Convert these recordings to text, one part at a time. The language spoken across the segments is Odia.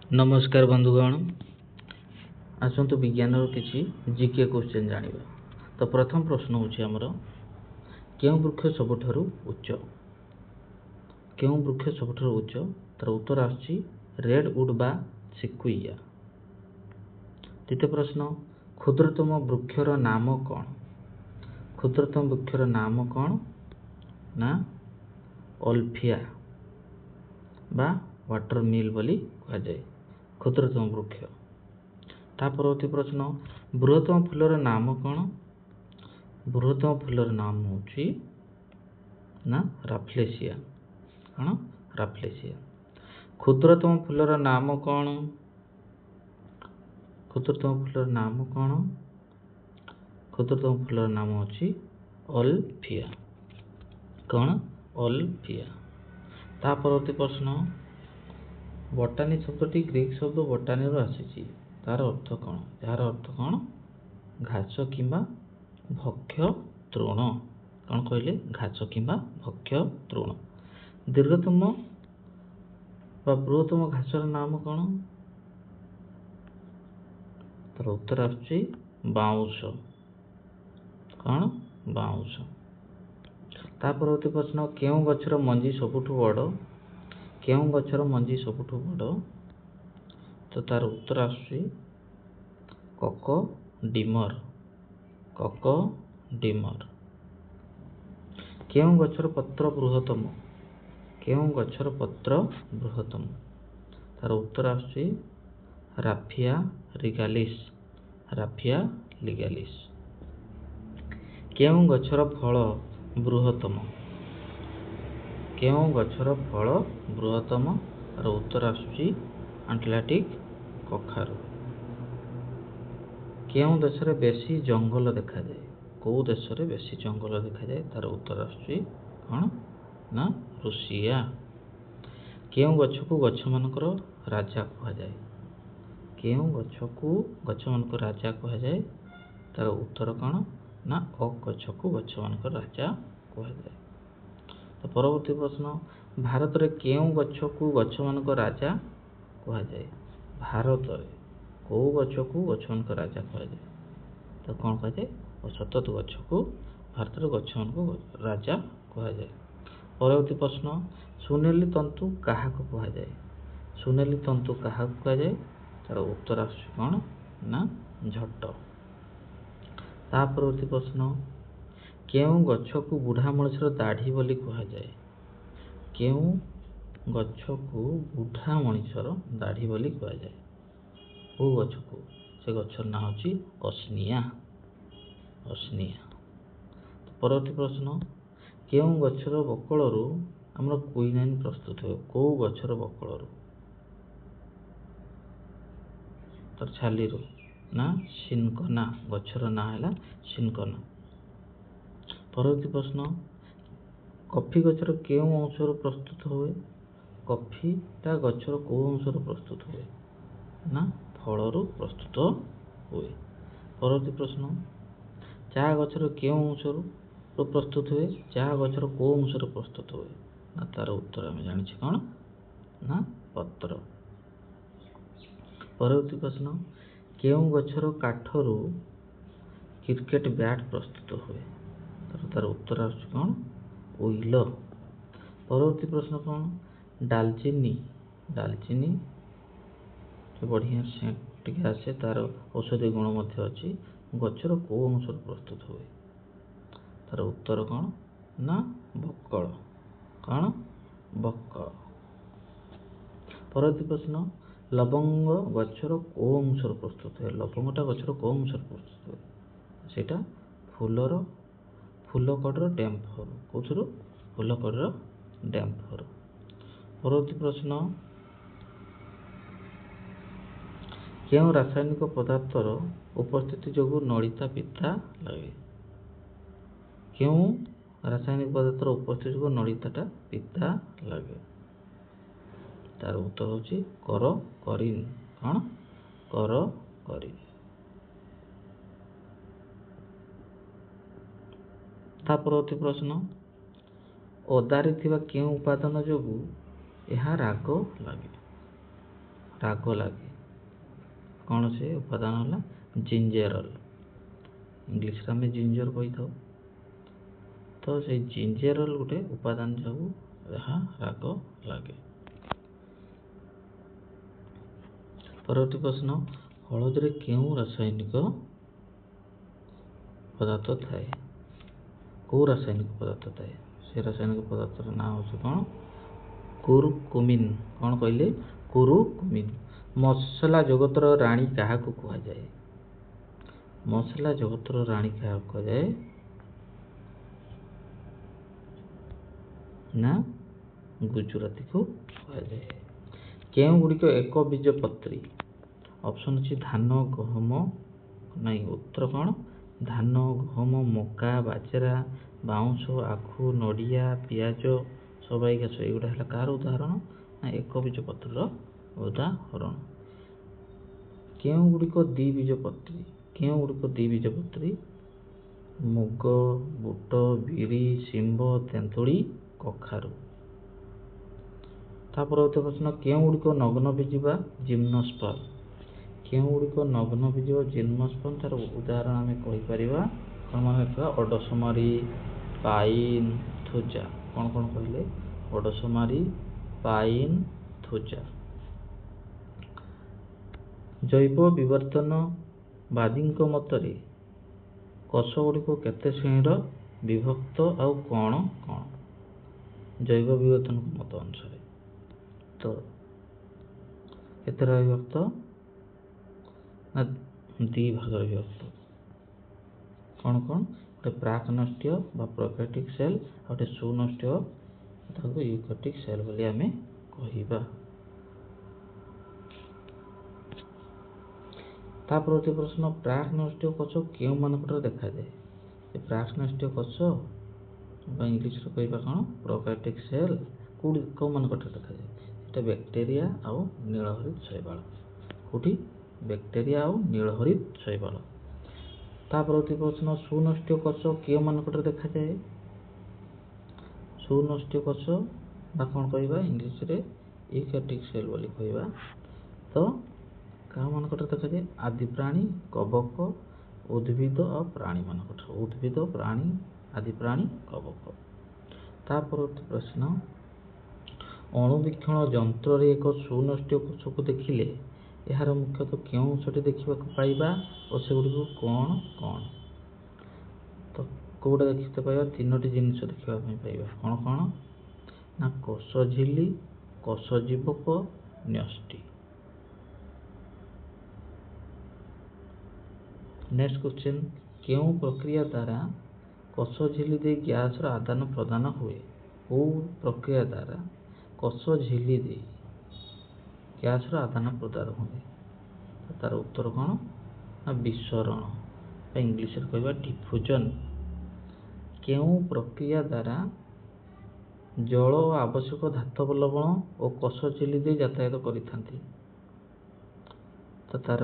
नमस्कार बंधुगण, आसतु विज्ञान किसी जीके क्वेश्चन जानिबा। तो प्रथम प्रश्न होछि हमर केउ वृक्ष सबुठारु उच्च? केउ वृक्ष सबुठारु उच्च? तार उत्तर आछि रेड वुड बा सिक्विया। द्वितीय प्रश्न, क्षुद्रतम वृक्षर नाम कौन? क्षुद्रतम वृक्षर नाम कौन ना ओल्फिया बा वाटर मिल बोली कहा जाए क्षुद्रतम वृक्ष। ता परवर्ती प्रश्न, बृहत्तम फूलर नाम कौन? बृहत्तम फूलर नाम होछि ना राफ्लेसिया। कौन? राफ्लेसिया। क्षुद्रतम फूलर नाम कौन? क्षुद्रतम फूलर नाम कौन? क्षुद्रतम फूलर नाम होछि ओल्फिया। कौन? ओल्फिया। ता परवर्ती प्रश्न, बटानी शब्दटी ग्रीक शब्द बटानी रो आसीछि, तार अर्थ कौन? यार अर्थ कौन? घास किंबा भक्ष्य तृण। कौन कहले? घास किंबा भक्ष्य तृण। दीर्घतम बा बृहत्तम घासर नाम कौन? तार उत्तर आछि बाउंश। कौन? बाउंश। ता परवर्ती प्रश्न, केउ गछर मंजी सबुठु बड़? केउ गछर मंजी सबुठु बड़? तो तार उत्तर आछि ककडिमर। ककडिमर। केउ गछर पत्र बृहत्तम? केउ गछर पत्र बृहत्तम? तार उत्तर आछि राफिया रिगालिस। राफिया लिगालिस। केउ गछर फल बृहत्तम? केउ गछर फल बृहत्तम? तार उत्तर आछि आटलांटिक कखारु। केउ देश रे बेसी जंगल देखा जाए? को देश रे बेसी जंगल देखा जाए? तार उत्तर आछि कौन ना रूसिया। केउ गछ को गछ मानकर राजा कहा जाए? केउ गछ को गछ मानकर राजा कहा जाए? तार उत्तर कौन ना ओक गछ को गछ मानकर राजा कहा जाए। तो परवर्ती प्रश्न, भारत रे केउ गछ को गछ मानकर राजा कहा जाए? भारत रे को गछ को गछ मानकर राजा कहा जाए? तो कौन कहा जाए? शतत गछ को भारत रे गछ मानकर राजा कहा जाए। परवर्ती प्रश्न, सुनेली तंतु काहा को कहा जाए? सुनेली तंतु काहा को कहा जाए? तार उत्तर आछि कौन ना झट। ता परवर्ती प्रश्न, केउ गछ को बुढ़ा मनुष्यर दाढ़ी बोली कहा जाए? केउ गछ को बुढ़ा मनुष्यर दाढ़ी बोली कहा जाए? वो गछ को से गछर ना होछि अस्निया। अस्निया। परवर्ती प्रश्न, केउ गछर बकलरू हमर क्विनाइन प्रस्तुत हो? को गछर बकलरू? तर छालीरू ना सिनकना। गछर ना हैला सिनकना। परवर्ती प्रश्न, कॉफी गछर केउ अंशरू प्रस्तुत हुए? कॉफीटा गछर को अंशरू प्रस्तुत हुए? ना फलरू प्रस्तुत हुए। परवर्ती प्रश्न, चा गछर केउ अंशरू प्रस्तुत हुए? चा गछर को अंशरू प्रस्तुत हुए? ना तार उत्तर आमे जानिछि कौन ना पत्र। परवर्ती प्रश्न, केउ गछर काठरू क्रिकेट बैट प्रस्तुत हुए? तार उत्तर आछि कौन ओइल। परवर्ती प्रश्न कौन? डालचीनी। डालचीनी जो बढ़िया सेंट टिके आसे, तार औषधीय गुण मध्य अछि। गछर को अंशरू प्रस्तुत हुए? तार उत्तर कौन ना बक्कल। कौन? बक्कल। परवर्ती प्रश्न, लवंग गछर को अंशरू प्रस्तुत हुए? लवंगटा गछर को अंशरू प्रस्तुत हुए? सेटा फूलर फूलकड़र डैम्फर। कोथरू? फूलकड़र डैम्फर। परवर्ती प्रश्न, केउ रासायनिक पदार्थर उपस्थिति जोगु नलिता पिता लगे? केउ रासायनिक पदार्थर उपस्थिति जोगु नलिताटा पिता लगे? तार उत्तर होछि करकरीन। कौन? करकरीन। ता परवर्ती प्रश्न, अदारे थिबा केउ उपादान जोगु एहा राग लागे? ରାଗ ଲାଗେ। କ'ଣ ସେ ଉପାଦାନ ହେଲା ଜିଞ୍ଜେରଲ୍। ଇଂଲିଶରେ ଆମେ ଜିଞ୍ଜର କହିଥାଉ। ତ ସେଇ ଜିଞ୍ଜେରଲ୍ ଗୋଟେ ଉପାଦାନ ଯୋଗୁଁ ଏହା ରାଗ ଲାଗେ। ପରବର୍ତ୍ତୀ ପ୍ରଶ୍ନ, ହଳଦୀରେ କେଉଁ ରାସାୟନିକ ପଦାର୍ଥ ଥାଏ? କେଉଁ ରାସାୟନିକ ପଦାର୍ଥ ଥାଏ? ସେ ରାସାୟନିକ ପଦାର୍ଥର ନାଁ ହେଉଛି କ'ଣ? କୁରକୁମିନ୍। କ'ଣ କହିଲେ? କୁରକୁମିନ୍। ମସଲା ଜଗତର ରାଣୀ କାହାକୁ କୁହାଯାଏ? ମସଲା ଜଗତର ରାଣୀ କାହାକୁ କୁହାଯାଏ? ନା ଗୁଜୁରାତିକୁ କୁହାଯାଏ। କେଉଁ ଗୁଡ଼ିକ ଏକବୀଜପତ୍ରୀ? ଅପସନ୍ ଅଛି ଧାନ, ଗହମ, ନାଇଁ ଉତ୍ତର କ'ଣ? ଧାନ, ଗହମ, ମକା, ବାଜରା, ବାଉଁଶ, ଆଖୁ, ନଡ଼ିଆ, ପିଆଜ, ସବାଇ ଘାସ। ଏଗୁଡ଼ା ହେଲା କାହାର ଉଦାହରଣ? ନା ଏକବୀଜପତ୍ରୀର ଉଦାହରଣ। କେଉଁ ଗୁଡ଼ିକ ଦ୍ୱିବୀଜପତ୍ରୀ? କେଉଁ ଗୁଡ଼ିକ ଦ୍ୱିବୀଜପତ୍ରୀ? ମୁଗ, ବୁଟ, ବିରି, ଶିମ୍ବ, ତେନ୍ତୁଳି, କଖାରୁ। ତା ପରବର୍ତ୍ତୀ ପ୍ରଶ୍ନ, କେଉଁ ଗୁଡ଼ିକ ନଗ୍ନବୀଜି ବା ଜିମ୍ନୋସ୍ପର୍ମ? କେଉଁ ଗୁଡ଼ିକ ନଗ୍ନବୀଜି ବା ଜିମ୍ନୋସ୍ପର୍ମ? ତାର ଉଦାହରଣ ଆମେ କହିପାରିବା କ'ଣ ମନେ ରଖିବା? ଅଡସମାରୀ, ପାଇନ୍, ଥୁଜା। କ'ଣ କ'ଣ କହିଲେ? ଅଡସମାରୀ, ପାଇନ୍, ଥୁଜା। ଜୈବ ବିବର୍ତ୍ତନବାଦୀଙ୍କ ମତରେ କୋଷ ଗୁଡ଼ିକ କେତେ ଶ୍ରେଣୀର ବିଭକ୍ତ ଆଉ କ'ଣ କ'ଣ? ଜୈବ ବିବର୍ତ୍ତନଙ୍କ ମତ ଅନୁସାରେ ତ କେତେଟା ବିଭକ୍ତ? ନା 2 ଭାଗରେ ବିଭକ୍ତ। କ'ଣ କ'ଣ? ଗୋଟେ ପ୍ରାକ୍ ନଷ୍ଟୀୟ ବା ପ୍ରୋକାରିଓଟିକ୍ ସେଲ୍, ଆଉ ଗୋଟେ ସୁନଷ୍ଟୀୟ, ତାକୁ ୟୁକାରିଓଟିକ୍ ସେଲ୍ ବୋଲି ଆମେ କହିବା। ତା ପରବର୍ତ୍ତୀ ପ୍ରଶ୍ନ, ପ୍ରାକ୍ ନଷ୍ଟୀୟ କୋଷ କେଉଁମାନଙ୍କଠାରେ ଦେଖାଯାଏ? ଏ ପ୍ରାକ୍ ନଷ୍ଟୀୟ କୋଷ ବା ଇଂଲିଶରେ କହିବା କ'ଣ? ପ୍ରୋକାରିଓଟିକ୍ ସେଲ୍ କେଉଁମାନଙ୍କଠାରେ ଦେଖାଯାଏ? ସେଟା ବ୍ୟାକ୍ଟେରିଆ ଆଉ ନୀଳହରିତ ଶୈବାଳ। କେଉଁଠି? ବ୍ୟାକ୍ଟେରିଆ ଆଉ ନୀଳହରିତ ଶୈବାଳ। ତା ପରବର୍ତ୍ତୀ ପ୍ରଶ୍ନ, ସୁନଷ୍ଟୀୟ କୋଷ କେଉଁମାନଙ୍କଠାରେ ଦେଖାଯାଏ? ସୁନଷ୍ଟୀୟ କୋଷ ବା କ'ଣ କହିବା? ଇଂଲିଶରେ ୟୁକାରିଓଟିକ୍ ସେଲ୍ ବୋଲି କହିବା। ତ କାହାମାନଙ୍କଠାରେ ଦେଖାଯାଏ? ଆଦି ପ୍ରାଣୀ, କବକ, ଉଦ୍ଭିଦ ଆଉ ପ୍ରାଣୀମାନଙ୍କଠାରେ। ଉଦ୍ଭିଦ, ପ୍ରାଣୀ, ଆଦି ପ୍ରାଣୀ, କବକ। ତା ପରବର୍ତ୍ତୀ ପ୍ରଶ୍ନ, ଅଣୁବୀକ୍ଷଣ ଯନ୍ତ୍ରରେ ଏକ ସୁନଷ୍ଟୀୟ କୋଷକୁ ଦେଖିଲେ ଏହାର ମୁଖ୍ୟତଃ କେଉଁ ଅଂଶଟି ଦେଖିବାକୁ ପାଇବା ଓ ସେଗୁଡ଼ିକୁ କ'ଣ କ'ଣ? ତ କେଉଁଟା ଦେଖିତେ ପାଇବା? 3ଟି ଜିନିଷ ଦେଖିବା ପାଇଁ ପାଇବା। କ'ଣ କ'ଣ? ନା କୋଷ ଝିଲ୍ଲି, କୋଷ ଜୀବକ, ନ୍ୟଷ୍ଟି। ନେକ୍ସଟ କ୍ୱେଶ୍ଚନ, କେଉଁ ପ୍ରକ୍ରିୟା ଦ୍ୱାରା କୋଷ ଝିଲ୍ଲି ଦେଇ ଗ୍ୟାସର ଆଦାନ ପ୍ରଦାନ ହୁଏ? କେଉଁ ପ୍ରକ୍ରିୟା ଦ୍ୱାରା କୋଷ ଝିଲ୍ଲି ଦେଇ ଗ୍ୟାସର ଆଦାନ ପ୍ରଦାନ ହୁଏ? ତାର ଉତ୍ତର କ'ଣ? ନା ବିସ୍ଫୋରଣ ବା ଇଂଲିଶରେ କହିବା ଡିଫ୍ୟୁଜନ୍। କେଉଁ ପ୍ରକ୍ରିୟା ଦ୍ୱାରା ଜଳ ଓ ଆବଶ୍ୟକ ଧାତବ ଲବଣ ଓ କୋଷ ଝିଲ୍ଲି ଦେଇ ଯାତାୟାତ କରିଥାନ୍ତି? ତ ତାର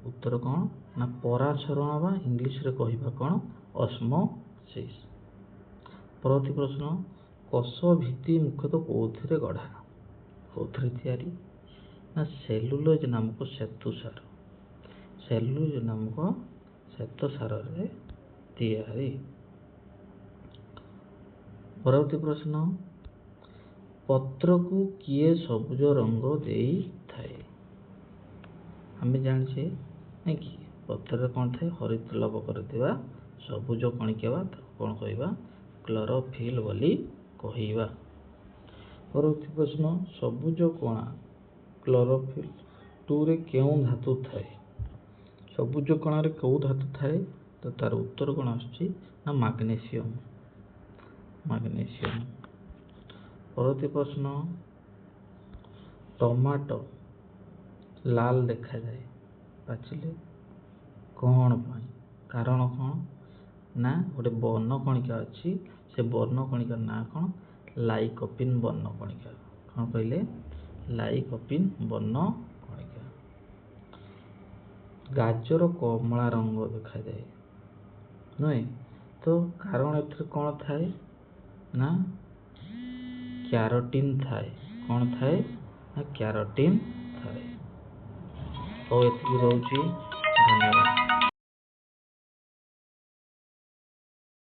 ଉତ୍ତର କ'ଣ? ନା ପରାସରଣ ବା ଇଂଲିଶରେ କହିବା କ'ଣ? ଅସ୍ମୋସିସ୍। ପରବର୍ତ୍ତୀ ପ୍ରଶ୍ନ, କୋଷ ଭିତ୍ତି ମୁଖ୍ୟତଃ କେଉଁଥିରେ ଗଢ଼ା? କେଉଁଥିରେ ତିଆରି? ନା ସେଲୁଲୋଜ ନାମକ ଶ୍ଵେତସାର। ସେଲୁଲୋଜ ନାମକ ଶ୍ଵେତସାରରେ ତିଆରି। ପରବର୍ତ୍ତୀ ପ୍ରଶ୍ନ, ପତ୍ରକୁ କିଏ ସବୁଜ ରଙ୍ଗ ଦେଇଥାଏ? ଆମେ ଜାଣିଛେ ନାଇଁ କି ପତ୍ରରେ କ'ଣ ଥାଏ? ହରିତ ଲବ କରିଥିବା ସବୁଜ କଣିକା ବା ତାକୁ କ'ଣ କହିବା? କ୍ଲୋରୋଫିଲ୍ ବୋଲି କହିବା। ପରବର୍ତ୍ତୀ ପ୍ରଶ୍ନ, ସବୁଜ କଣା କ୍ଲୋରୋଫିଲ୍ 2ରେ କେଉଁ ଧାତୁ ଥାଏ? ସବୁଜ କଣାରେ କେଉଁ ଧାତୁ ଥାଏ? ତ ତାର ଉତ୍ତର କ'ଣ ଆସୁଛି? ନା ମାଗ୍ନେସିୟମ୍। ମାଗ୍ନେସିୟମ୍। ପରବର୍ତ୍ତୀ ପ୍ରଶ୍ନ, ଟମାଟୋ ଲାଲ ଦେଖାଯାଏ ପାଚିଲେ କ'ଣ ପାଇଁ? କାରଣ କ'ଣ? ନା ଗୋଟେ ବର୍ଣ୍ଣ କଣିକା ଅଛି, ସେ ବର୍ଣ୍ଣ କଣିକାର ନାଁ କ'ଣ? ଲାଇକୋପିନ୍ ବର୍ଣ୍ଣ କଣିକା। କ'ଣ କହିଲେ? ଲାଇକୋପିନ୍ ବର୍ଣ୍ଣ କଣିକା। ଗାଜର କମଳା ରଙ୍ଗ ଦେଖାଯାଏ ନୁହେଁ? ତ କାରଣ ଏଥିରେ କ'ଣ ଥାଏ? ନା କ୍ୟାରୋଟିନ୍ ଥାଏ। କ'ଣ ଥାଏ? ନା କ୍ୟାରୋଟିନ୍ ଥାଏ। ହଉ ଏତିକି ରହୁଛି, ଧନ୍ୟବାଦ।